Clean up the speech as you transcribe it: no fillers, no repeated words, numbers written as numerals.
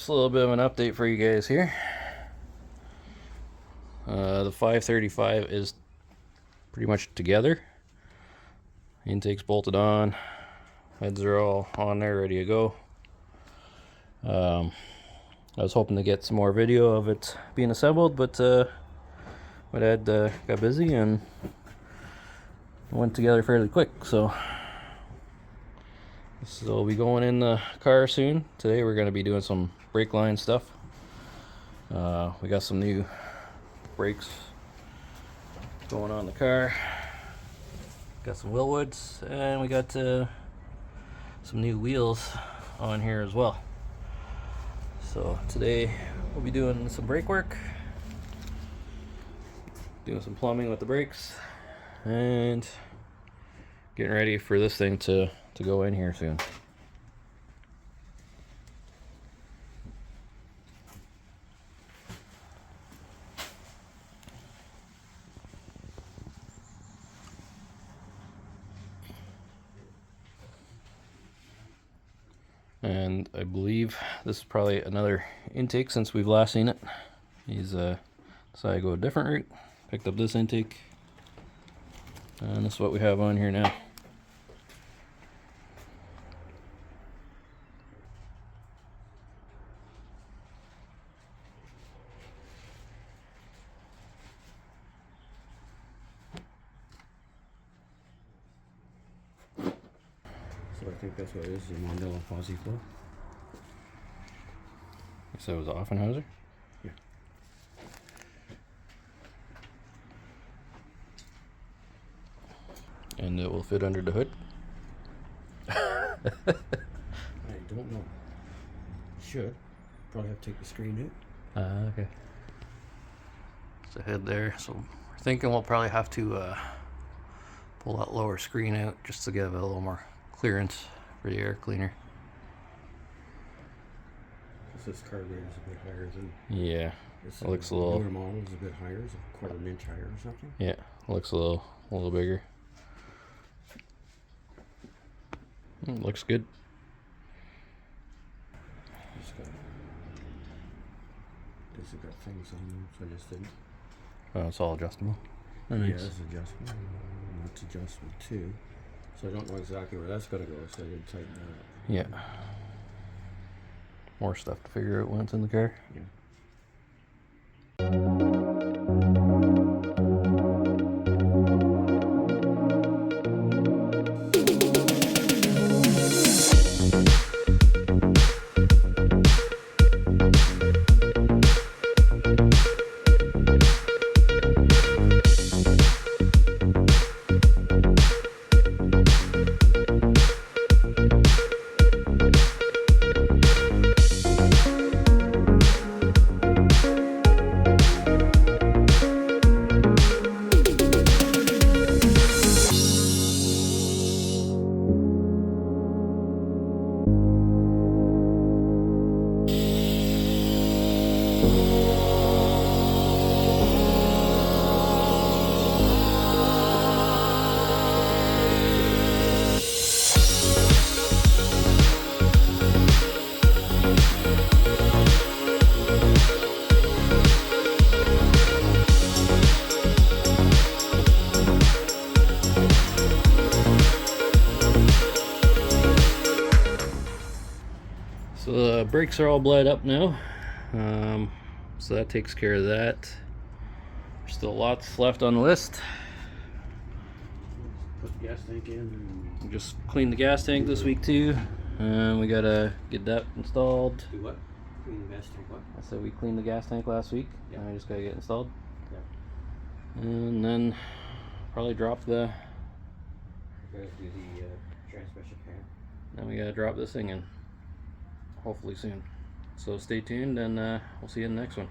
Just a little bit of an update for you guys here. The 535 is pretty much together. Intake's bolted on. Heads are all on there, ready to go. I was hoping to get some more video of it being assembled, but my dad got busy and went together fairly quick. So this will be going in the car soon. Today we're going to be doing some brake line stuff. We got some new brakes going on the car. Got some Willwoods, and we got some new wheels on here as well. So today we'll be doing some brake work, doing some plumbing with the brakes, and getting ready for this thing to go in here soon. And I believe this is probably another intake since we've last seen it. He's decided to go a different route. Picked up this intake, and this is what we have on here now. So I think that's what it is, the Manila Posi flow. So it was Offenhauser? Yeah. And it will fit under the hood? I don't know. Should. Probably have to take the screen out. Okay. It's a head there, so we're thinking we'll probably have to pull that lower screen out just to give it a little more clearance for the air cleaner. This carburetor is a bit higher than. Yeah, This it looks a little. newer model is a bit higher. It's a quarter of an inch higher or something. Yeah, looks a little bigger. Looks good. This has got things on them, so I just didn't. Oh, it's all adjustable. Oh, Yeah, nice. it's adjustable. That's adjustable too. So I don't know exactly where that's going to go, so I didn't tighten that up. Yeah. More stuff to figure out when it's in the car. Yeah. So the brakes are all bled up now, so that takes care of that. There's still lots left on the list. Put the gas tank in. We just cleaned the gas tank this week too, and we gotta get that installed. Do what? Clean the gas tank what? I said we cleaned the gas tank last week, Yeah. and I just gotta get installed. Yeah. And then probably drop the. We gotta do the transmission pan. Then we gotta drop this thing in. Hopefully soon. So stay tuned, and we'll see you in the next one.